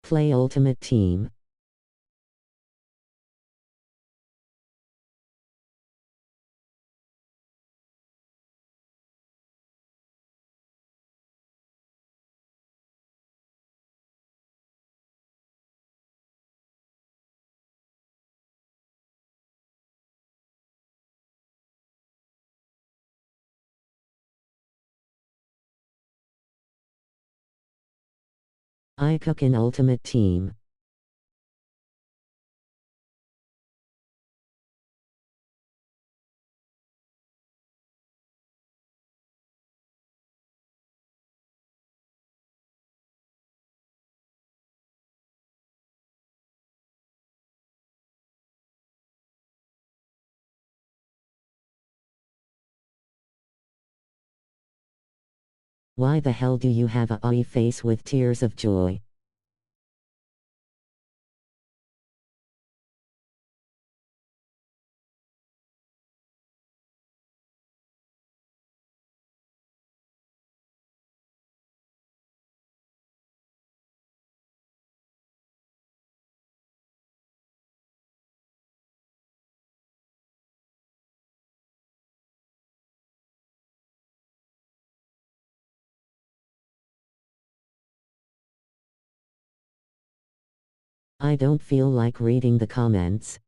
Play Ultimate Team. I cook in Ultimate Team. Why the hell do you have a eye face with tears of joy? I don't feel like reading the comments.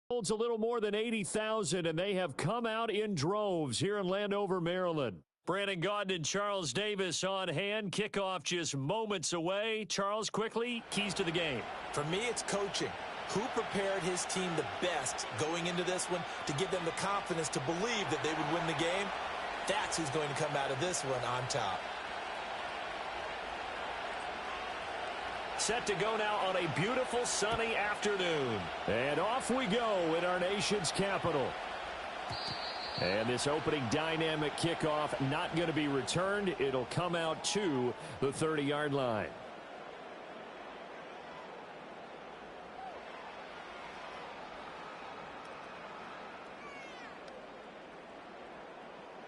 Holds a little more than 80,000, and they have come out in droves here in Landover, Maryland. Brandon Gaudin and Charles Davis on hand. Kickoff just moments away. Charles, quickly, keys to the game. For me, it's coaching. Who prepared his team the best going into this one to give them the confidence to believe that they would win the game? That's who's going to come out of this one on top. Set to go now on a beautiful sunny afternoon. And off we go in our nation's capital. And this opening dynamic kickoff not going to be returned. It'll come out to the 30-yard line.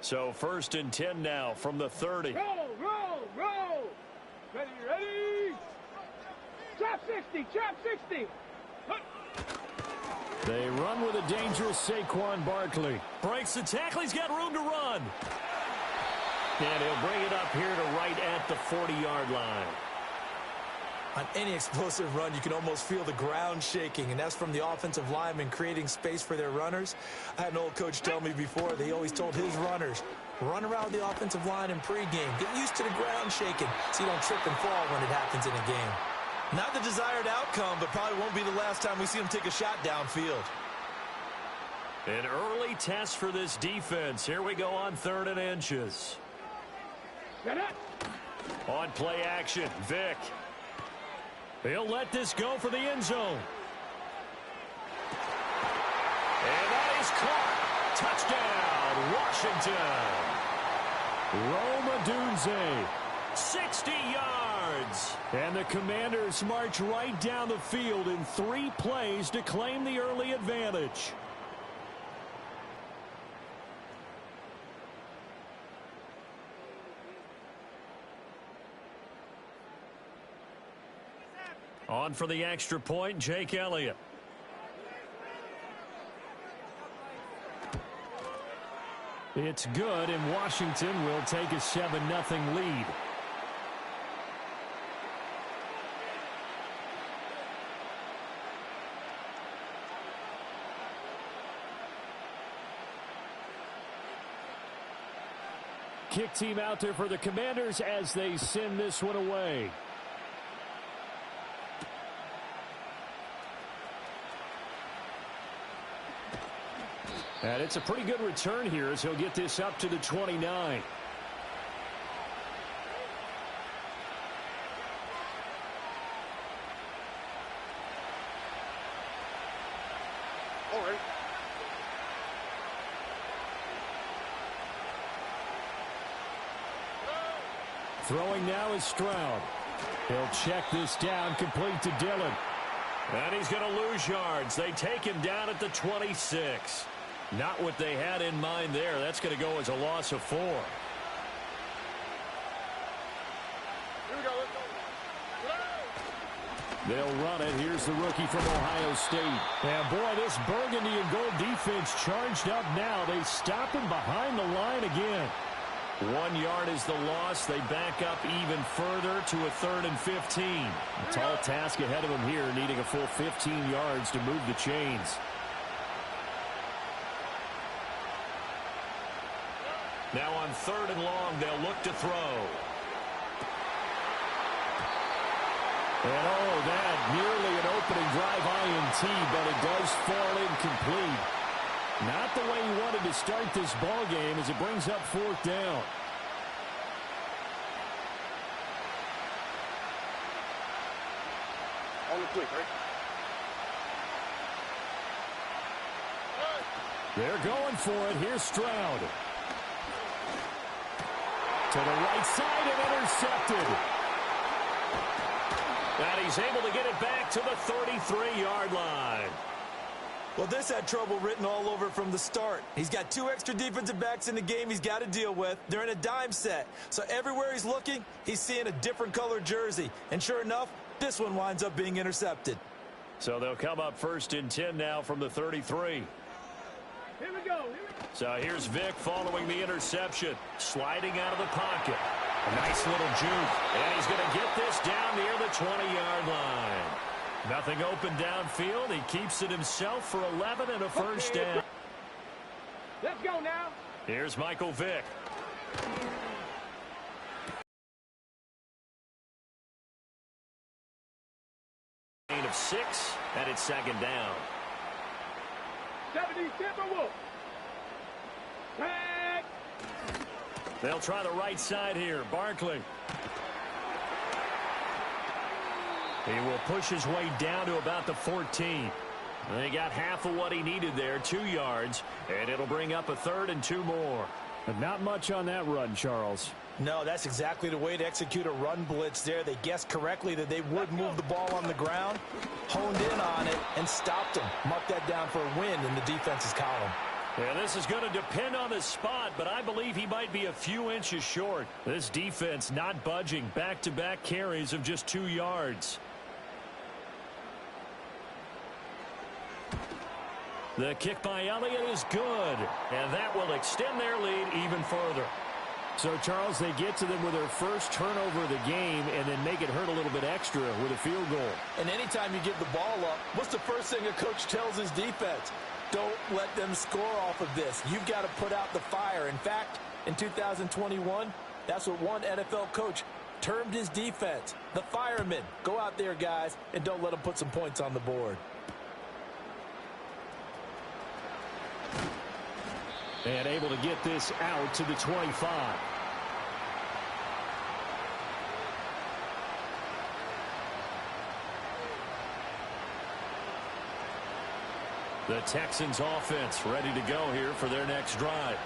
So 1st and 10 now from the 30. Roll, roll, roll. Ready, ready. Trap 60, trap 60. They run with a dangerous Saquon Barkley. Breaks the tackle. He's got room to run. And he'll bring it up here to right at the 40-yard line. On any explosive run, you can almost feel the ground shaking, and that's from the offensive linemen creating space for their runners. I had an old coach tell me before, they always told his runners, run around the offensive line in pregame. Get used to the ground shaking so you don't trip and fall when it happens in a game. Not the desired outcome, but probably won't be the last time we see him take a shot downfield. An early test for this defense. Here we go on 3rd and inches. On play action, Vic. He'll let this go for the end zone. And that is caught. Touchdown, Washington. Rome Odunze. 60 yards. And the Commanders march right down the field in 3 plays to claim the early advantage. On for the extra point, Jake Elliott. It's good, and Washington will take a 7-0 lead. Kick team out there for the Commanders as they send this one away. And it's a pretty good return here as he'll get this up to the 29. All right. Throwing now is Stroud. He'll check this down, complete to Dillon. And he's going to lose yards. They take him down at the 26. Not what they had in mind there. That's going to go as a loss of 4. Here we go. They'll run it. Here's the rookie from Ohio State. And boy, this burgundy and gold defense charged up now. They stop him behind the line again. 1 yard is the loss. They back up even further to a 3rd and 15. A tall task ahead of them here, needing a full 15 yards to move the chains. Now on 3rd and long, they'll look to throw. And oh, that nearly an opening drive INT, but it does fall incomplete. Not the way he wanted to start this ball game as it brings up 4th down. On the quick, right? They're going for it. Here's Stroud. To the right side and intercepted. And he's able to get it back to the 33-yard line. Well, this had trouble written all over from the start. He's got 2 extra defensive backs in the game he's got to deal with. They're in a dime set. So everywhere he's looking, he's seeing a different color jersey. And sure enough, this one winds up being intercepted. So they'll come up 1st and 10 now from the 33. Here we go. So here's Vic following the interception. Sliding out of the pocket. A nice little juke. And he's going to get this down near the 20-yard line. Nothing open downfield. He keeps it himself for 11 and a first down. Let's go now. Here's Michael Vick. Gain of 6, and it's second down. 70 Timberwolves. Tag. They'll try the right side here. Barkley. He will push his way down to about the 14. They got half of what he needed there, 2 yards, and it'll bring up a 3rd and 2 more. But not much on that run, Charles. No, that's exactly the way to execute a run blitz there. They guessed correctly that they would move the ball on the ground, honed in on it, and stopped them. Mark that down for a win in the defense's column. Yeah, this is going to depend on the spot, but I believe he might be a few inches short. This defense not budging. Back-to-back carries of just 2 yards. The kick by Elliott is good, and that will extend their lead even further. So, Charles, they get to them with their first turnover of the game and then make it hurt a little bit extra with a field goal. And anytime you give the ball up, what's the first thing a coach tells his defense? Don't let them score off of this. You've got to put out the fire. In fact, in 2021, that's what one NFL coach termed his defense, the firemen. Go out there, guys, and don't let them put some points on the board. And able to get this out to the 25. The Texans offense ready to go here for their next drive.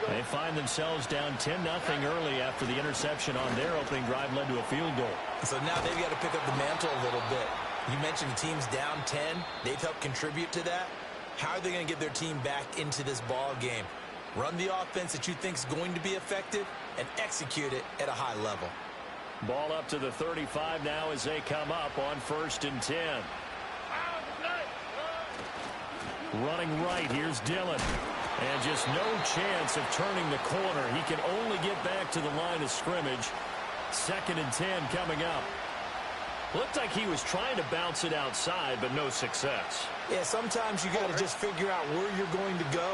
They find themselves down 10-0 early after the interception on their opening drive led to a field goal. So now they've got to pick up the mantle a little bit. You mentioned the team's down 10. They've helped contribute to that. How are they going to get their team back into this ball game? Run the offense that you think is going to be effective and execute it at a high level. Ball up to the 35 now as they come up on 1st and 10. Running right, here's Dillon. And just no chance of turning the corner. He can only get back to the line of scrimmage. 2nd and 10 coming up. Looked like he was trying to bounce it outside, but no success. Yeah, sometimes you got to just figure out where you're going to go,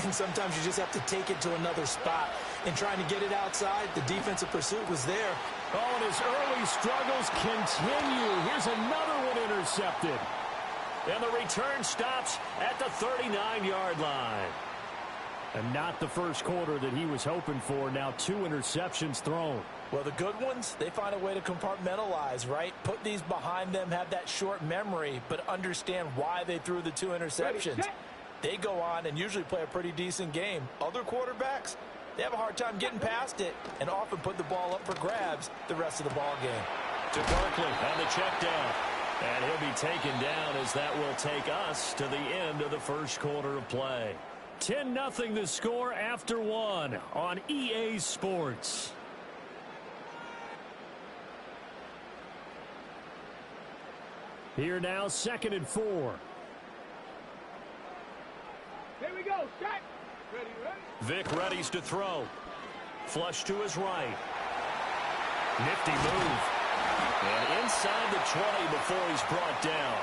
and sometimes you just have to take it to another spot. In trying to get it outside, the defensive pursuit was there. Oh, and his early struggles continue. Here's another one intercepted. And the return stops at the 39-yard line. And not the first quarter that he was hoping for. Now 2 interceptions thrown. Well, the good ones, they find a way to compartmentalize, right? Put these behind them, have that short memory, but understand why they threw the 2 interceptions. They go on and usually play a pretty decent game. Other quarterbacks, they have a hard time getting past it and often put the ball up for grabs the rest of the ball game. To Barkley on the check down. And he'll be taken down as that will take us to the end of the first quarter of play. 10-0 the score after 1 on EA Sports. Here now, 2nd and 4. Here we go. Strike. Ready. Vick readies to throw. Flush to his right. Nifty move. And inside the 20 before he's brought down.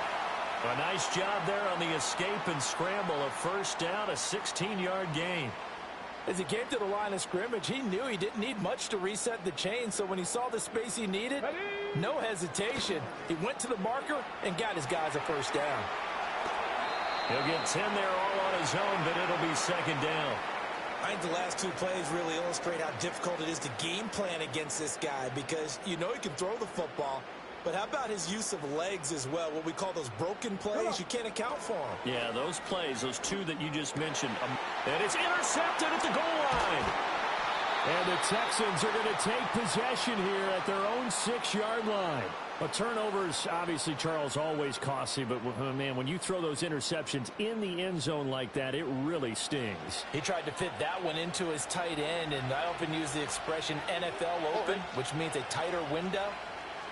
A nice job there on the escape and scramble. A first down, a 16-yard gain. As he came to the line of scrimmage, he knew he didn't need much to reset the chain, so when he saw the space he needed, no hesitation. He went to the marker and got his guys a first down. He'll get 10 there all on his own, but it'll be 2nd down. I think the last 2 plays really illustrate how difficult it is to game plan against this guy because you know he can throw the football, but how about his use of legs as well, what we call those broken plays? You can't account for them. Yeah, those plays, those 2 that you just mentioned, and it's intercepted at the goal line. And the Texans are going to take possession here at their own 6-yard line. A turnover's obviously, Charles, always costly, but, man, when you throw those interceptions in the end zone like that, it really stings. He tried to fit that one into his tight end, and I often use the expression NFL open, which means a tighter window.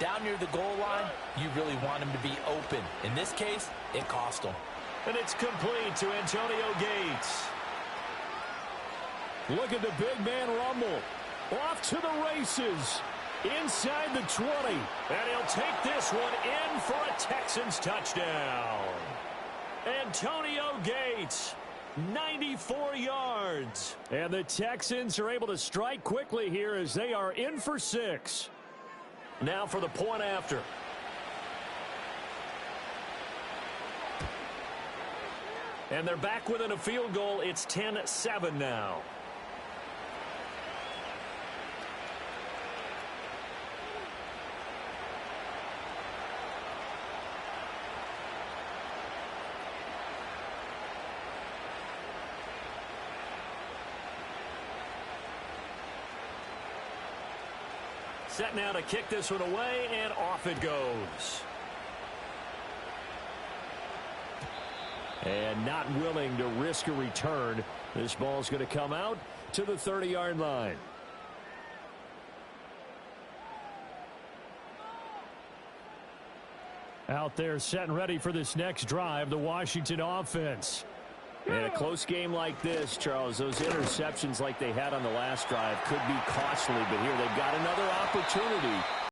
Down near the goal line, you really want him to be open. In this case, it cost him. And it's complete to Antonio Gates. Look at the big man rumble. Off to the races. inside the 20. And he'll take this one in for a Texans touchdown. Antonio Gates, 94 yards. And the Texans are able to strike quickly here as they are in for 6. Now for the point after. And they're back within a field goal. It's 10-7 now. Set now to kick this one away, and off it goes. And not willing to risk a return. This ball's going to come out to the 30-yard line. Out there set and ready for this next drive, the Washington offense. In a close game like this, Charles, those interceptions like they had on the last drive could be costly, but here they've got another opportunity